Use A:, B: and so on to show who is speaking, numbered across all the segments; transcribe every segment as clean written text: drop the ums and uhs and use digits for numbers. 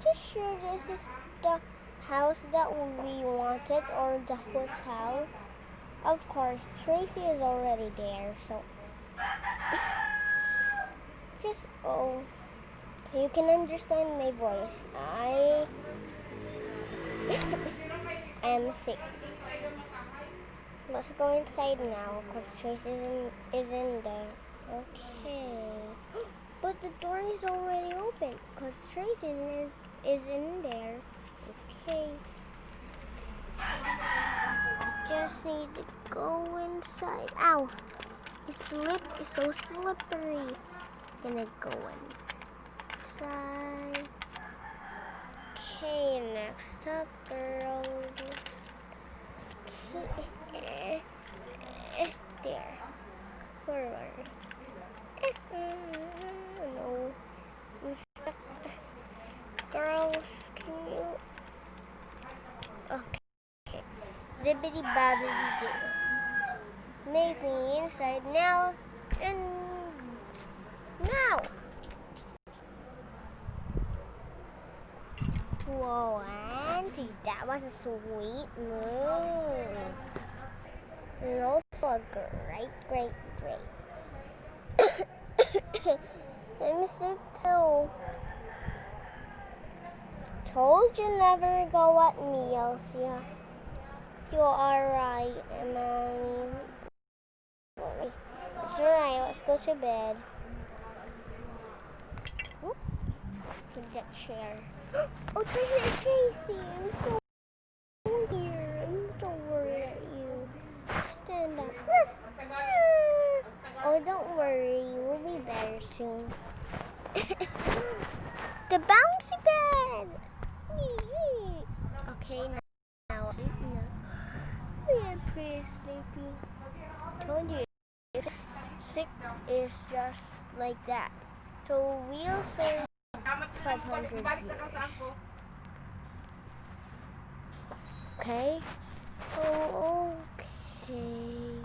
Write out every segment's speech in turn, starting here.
A: you sure this is the house that we wanted or the hotel? Of course, Tracy is already there, so just you can understand my voice. I am sick. Let's go inside now because Tracy is in there. Okay. But the door is already open because Tracy is in there. Okay. Just need to go inside. Ow! It's so slippery. Gonna go inside. Okay, next up, girls. There. Forward. No. I'm stuck. Girls, can you? Okay. Zippity bobbity do. Make me inside now and now. Whoa, Auntie, that was a sweet move. And also a great. I'm sick too. Told you never go at me, Elsia. You are right, Mommy. It's alright, let's go to bed. Whoop. With that chair. Oh, Tracy, I'm so here. I'm so worried at you. Stand up. Oh, don't worry. We'll be better soon. The bouncy bed. Okay, now. We are pretty sleepy. Told you, sick is just like that. So we'll say 500 years. Okay? Oh, okay.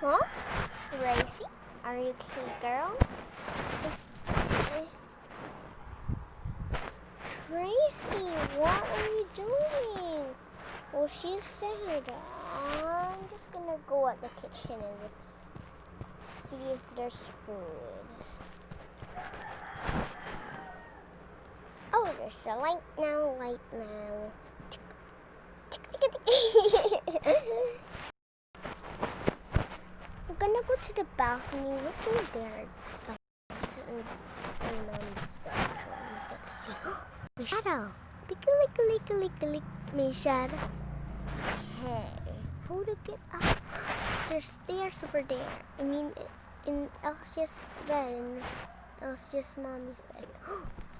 A: Huh? Tracy, are you cute, girl? Tracy, what are you doing? Well, she said, I'm just gonna go at the kitchen and see if there's food. Oh, there's a light now. I'm gonna go to the balcony. What's in there? Let's see. My shadow. Lick, my shadow. Hey, how to get up? There's stairs over there. I mean, in Elsa's bed, in Elsa's mommy's bed.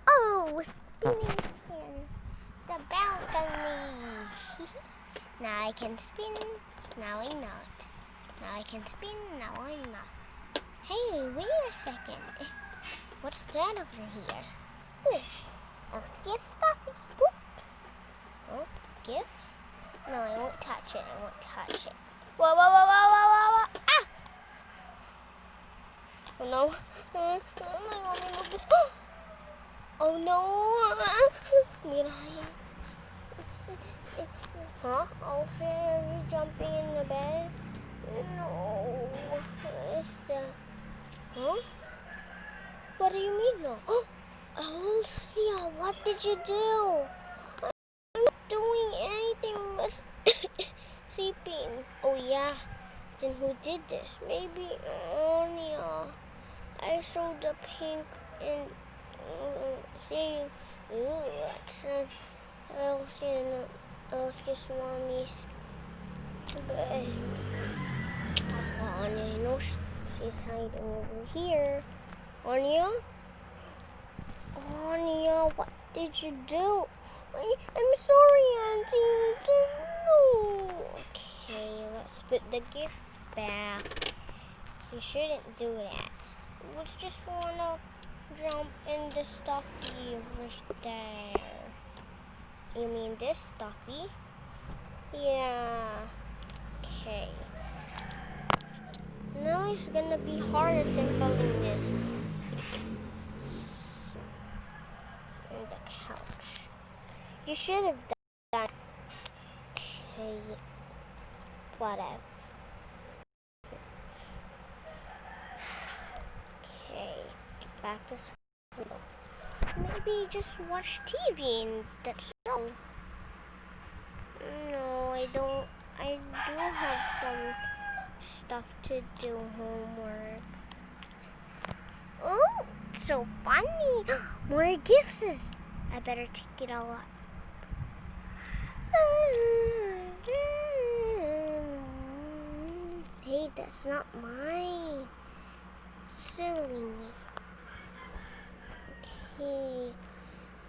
A: Oh, spinning chair. The balcony. Now I can spin. Now I'm not. Now I can spin. Now I'm not. Hey, wait a second. What's that over here? Elsa's stuff. Oh, gifts? No, I won't touch it. Whoa. Ah! Oh no. My mommy moved this. Oh no. Need to hide. Huh? Also, are you jumping in the bed? No. It's the... Huh? What do you mean no? Elsia, what did you do? I'm not doing anything. But sleeping. Oh yeah. Then who did this? Maybe Anya. I saw the pink and saying, that's Elsa's mommy's bed. Anya, I know she's hiding over here. Anya, what did you do? I'm sorry, Auntie. I didn't know. Okay, let's put the gift back. You shouldn't do that. We just wanna jump in the stuffy over there. You mean this stuffy? Yeah. Okay. Now it's gonna be hard assembling this in the couch. You should have done. Okay. Whatever. Okay. Back to school. Maybe just watch TV and that's all. No, I don't. I do have some stuff to do, homework. Oh, so funny. More gifts. I better take it all up. Hey, that's not mine. Silly me. Okay,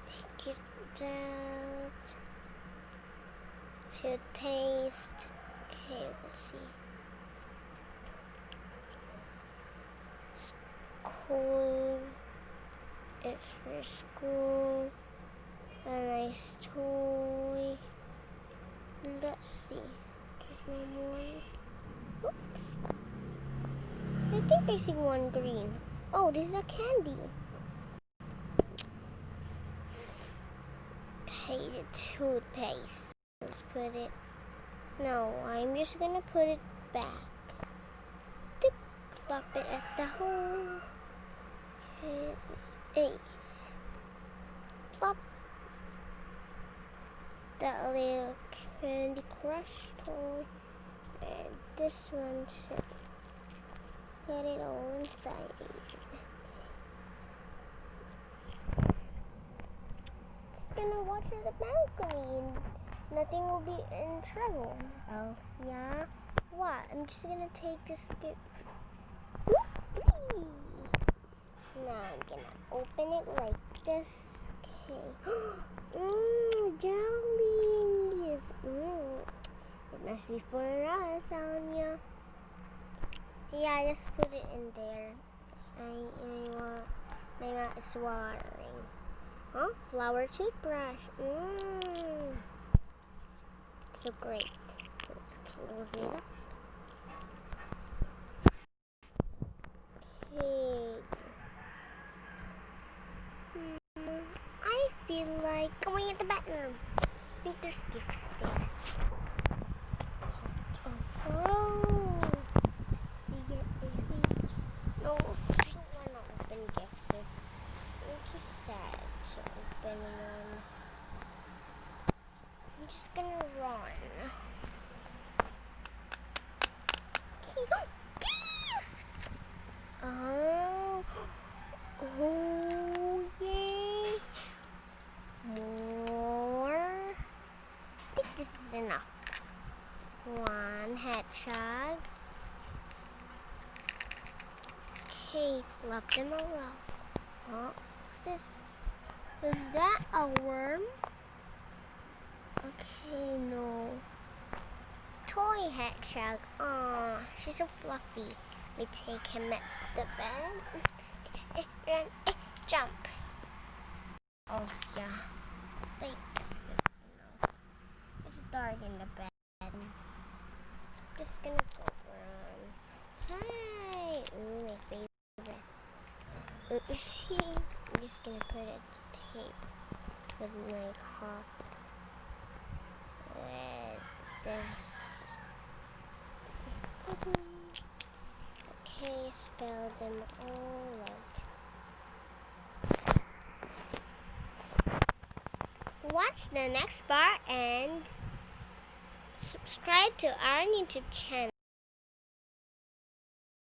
A: take it out. Toothpaste. Okay, let's see. School. It's for school. A nice toy. Let's see. There's no more. Oops. I think I see one green. Oh, this is a candy. Okay, the toothpaste. Let's put it. No, I'm just gonna put it back. Dip, plop it at the hole. Okay, hey. Plop. That little Candy Crush toy. And this one too. Get it all inside. Just gonna watch at the balcony and nothing will be in trouble. Else, yeah? What? I'm just gonna take this gift. Whoopee! Now I'm gonna open it like this. Okay. Jellies. It must be for us, Anya. Yeah, just put it in there. My mouth is watering. Huh? Flower toothbrush. So great. Let's close it up. Okay. I feel like going in the bathroom. I think there's gifts there. Oh. See it? See? No, I don't want to open gifts. It's too sad to open one. I'm just gonna run. Oh, oh, yay! More. I think this is enough. One hedgehog. Okay, love them all. Oh, what's this? Is that a worm? Okay, no. Toy hedgehog. Aw, she's so fluffy. We take him at the bed. Run, jump. Oh, yeah. Like, it's dark in the bed. Just gonna go run. Hi. Ooh, my favorite. See, I'm just gonna put it to tape with my cup. With this. Okay, spell them all out. Watch the next part and subscribe to our YouTube channel.